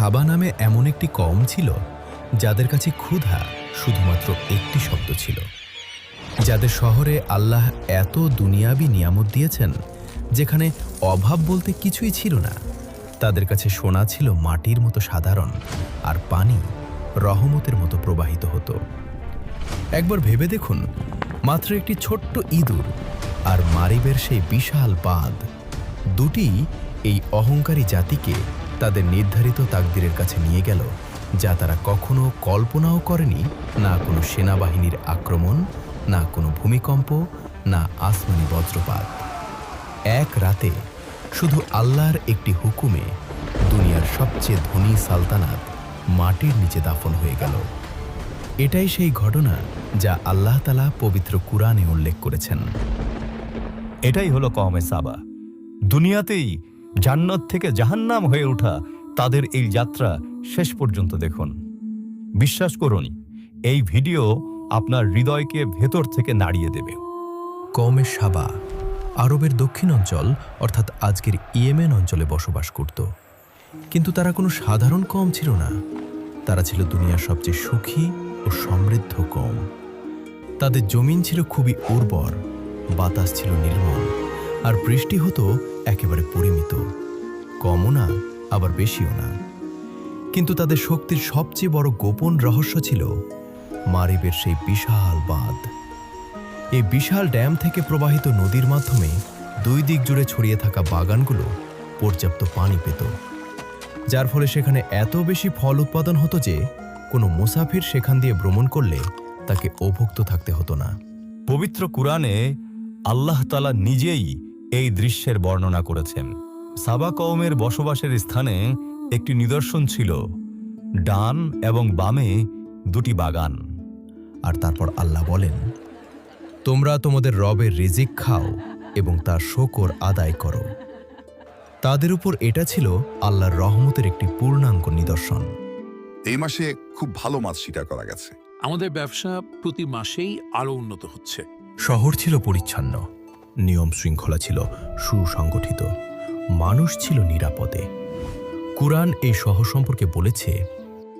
সাবা নামে এমন একটি কওম ছিল যাদের কাছে ক্ষুধা শুধুমাত্র একটি শব্দ ছিল, যাদের শহরে আল্লাহ এত দুনিয়াবি নিয়ামত দিয়েছেন যেখানে অভাব বলতে কিছুই ছিল না। তাদের কাছে সোনা ছিল মাটির মতো সাধারণ, আর পানি রহমতের মতো প্রবাহিত হতো। একবার ভেবে দেখুন, মাত্র একটি ছোট্ট ইঁদুর আর মারিবের সেই বিশাল বাঁধ, দুটি এই অহংকারী জাতিকে তাদের নির্ধারিত তাকদিরের কাছে নিয়ে গেল, যা তারা কখনো কল্পনাও করেনি। না কোনো সেনাবাহিনীর আক্রমণ, না কোনো ভূমিকম্প, না আসমানি বজ্রপাত। এক রাতে শুধু আল্লাহর একটি হুকুমে দুনিয়ার সবচেয়ে ধনী সালতানাত মাটির নিচে দাফন হয়ে গেল। এটাই সেই ঘটনা যা আল্লাহ তাআলা পবিত্র কুরআনে উল্লেখ করেছেন। এটাই হলো কওমে সাবা। দুনিয়াতেই জান্নাত থেকে জাহান্নাম হয়ে ওঠা তাদের এই যাত্রা শেষ পর্যন্ত দেখুন। বিশ্বাস করুন, এই ভিডিও আপনার হৃদয়কে ভেতর থেকে নাড়িয়ে দেবে। কওমে সাবা আরবের দক্ষিণ অঞ্চল অর্থাৎ আজকের ইয়েমেন অঞ্চলে বসবাস করত। কিন্তু তারা কোনো সাধারণ কওম ছিল না, তারা ছিল দুনিয়ার সবচেয়ে সুখী ও সমৃদ্ধ কওম। তাদের জমিন ছিল খুবই উর্বর, বাতাস ছিল নির্মল, আর বৃষ্টি হতো একেবারে পরিমিত, কমও না আবার বেশিও না। কিন্তু তাদের শক্তির সবচেয়ে বড় গোপন রহস্য ছিল মারিবের সেই বিশাল বাঁধ। এই বিশাল ড্যাম থেকে প্রবাহিত নদীর মাধ্যমে দুই দিক জুড়ে ছড়িয়ে থাকা বাগানগুলো পর্যাপ্ত পানি পেত, যার ফলে সেখানে এত বেশি ফল উৎপাদন হতো যে কোনো মুসাফির সেখান দিয়ে ভ্রমণ করলে তাকে অভুক্ত থাকতে হতো না। পবিত্র কুরআনে আল্লাহ তাআলা নিজেই এই দৃশ্যের বর্ণনা করেছেন। সাবা কওমের বসবাসের স্থানে একটি নিদর্শন ছিল, ডান এবং বামে দুটি বাগান। আর তারপর আল্লাহ বলেন, তোমরা তোমাদের রবের রিজিক খাও এবং তার শুকর আদায় করো। তাদের উপর এটা ছিল আল্লাহর রহমতের একটি পূর্ণাঙ্গ নিদর্শন। এই মাসে খুব ভালো মাছ শিকার করা গেছে। আমাদের ব্যবসা প্রতি মাসেই আরো উন্নত হচ্ছে। শহর ছিল পরিচ্ছন্ন, নিয়ম শৃঙ্খলা ছিল সুসংগঠিত, মানুষ ছিল নিরাপদে। কুরআন এই শহর সম্পর্কে বলেছে,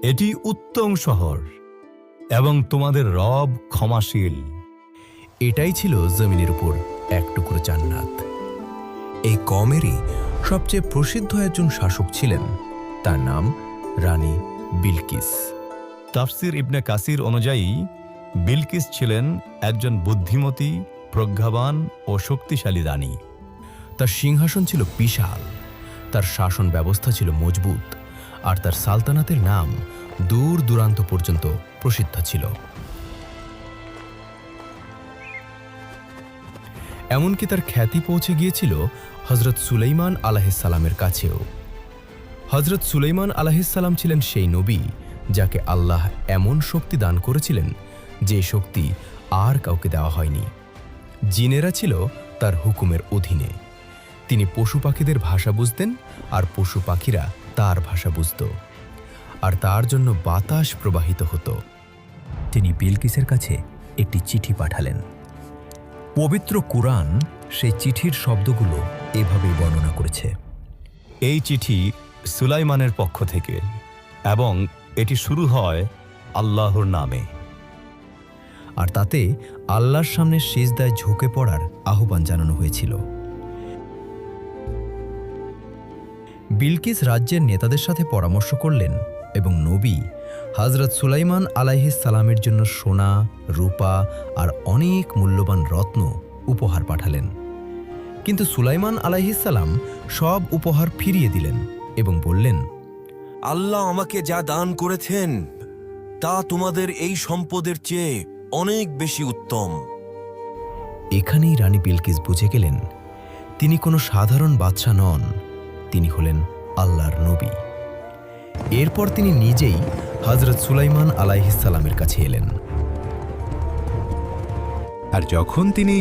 এটি উত্তম শহর এবং তোমাদের রব ক্ষমাশীল। এটাই ছিল জমিনের উপর এক টুকরো জান্নাত। এই কওমেরই সবচেয়ে প্রসিদ্ধ একজন শাসক ছিলেন, তার নাম রানী বিলকিস। তাফসির ইবনে কাসির অনুযায়ী বিলকিস ছিলেন একজন বুদ্ধিমতী, প্রজ্ঞাবান ও শক্তিশালী রানী। তার সিংহাসন ছিল বিশাল, তার শাসন ব্যবস্থা ছিল মজবুত, আর তার সালতানাতের নাম দূর দূরান্ত পর্যন্ত প্রসিদ্ধ ছিল। এমনকি তার খ্যাতি পৌঁছে গিয়েছিল হযরত সুলাইমান আলাইহিসসালামের কাছেও। হযরত সুলাইমান আলাইহিসসালাম ছিলেন সেই নবী যাকে আল্লাহ এমন শক্তি দান করেছিলেন যে শক্তি আর কাউকে দেওয়া হয়নি। জিনেরা ছিল তার হুকুমের অধীনে। তিনি পশু পাখিদের ভাষা বুঝতেন, আর পশু পাখিরা তার ভাষা বুঝত, আর তার জন্য বাতাস প্রবাহিত হতো। তিনি বিলকিসের কাছে একটি চিঠি পাঠালেন। পবিত্র কুরআন সেই চিঠির শব্দগুলো এভাবেই বর্ণনা করেছে। এই চিঠি সুলাইমানের পক্ষ থেকে, এবং এটি শুরু হয় আল্লাহর নামে। আর তাতে আল্লাহর সামনে সিজদায় ঝুঁকে পড়ার আহ্বান জানানো হয়েছিল। বিলকিস রাজ্যের নেতাদের সাথে পরামর্শ করলেন এবং নবী হযরত সুলাইমান আলাইহিসসালামের জন্য সোনা, রূপা আর অনেক মূল্যবান রত্ন উপহার পাঠালেন। কিন্তু সুলাইমান আলাইহিসসালাম সব উপহার ফিরিয়ে দিলেন এবং বললেন, আল্লাহ আমাকে যা দান করেছেন তা তোমাদের এই সম্পদের চেয়ে অনেক বেশি উত্তম। এখানেই রানী বিলকিস বুঝে গেলেন তিনি কোনো সাধারণ বাদশা নন, তিনি হলেন আল্লাহর নবী। এরপর তিনি নিজেই হযরত সুলাইমান আলাইহিসসালামের কাছে এলেন। আর যখন তিনি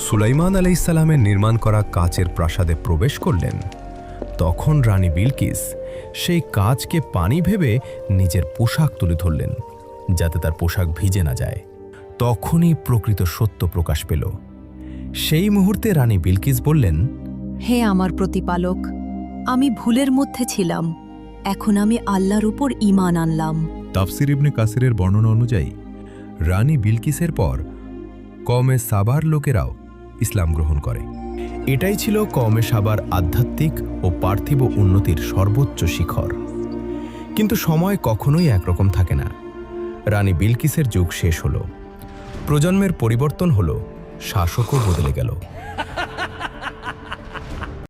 সুলাইমান আলাইহিসসালামের নির্মাণ করা কাচের প্রাসাদে প্রবেশ করলেন, তখন রানী বিলকিস সেই কাচকে পানি ভেবে নিজের পোশাক তুলে ধরলেন যাতে তার পোশাক ভিজে না যায়। তখনই প্রকৃত সত্য প্রকাশ পেল। সেই মুহূর্তে রানী বিলকিস বললেন, হে আমার প্রতিপালক, আমি ভুলের মধ্যে ছিলাম, এখন আমি আল্লাহর উপর ঈমান আনলাম। তাফসির ইবনে কাসিরের বর্ণনা অনুযায়ী রানী বিলকিসের পর কওমে সাবার লোকেরাও ইসলাম গ্রহণ করে। এটাই ছিল কওমে সাবার আধ্যাত্মিক ও পার্থিব উন্নতির সর্বোচ্চ শিখর। কিন্তু সময় কখনোই একরকম থাকে না। রানী বিলকিসের যুগ শেষ হলো, প্রজন্মের পরিবর্তন হলো, শাসকও বদলে গেল।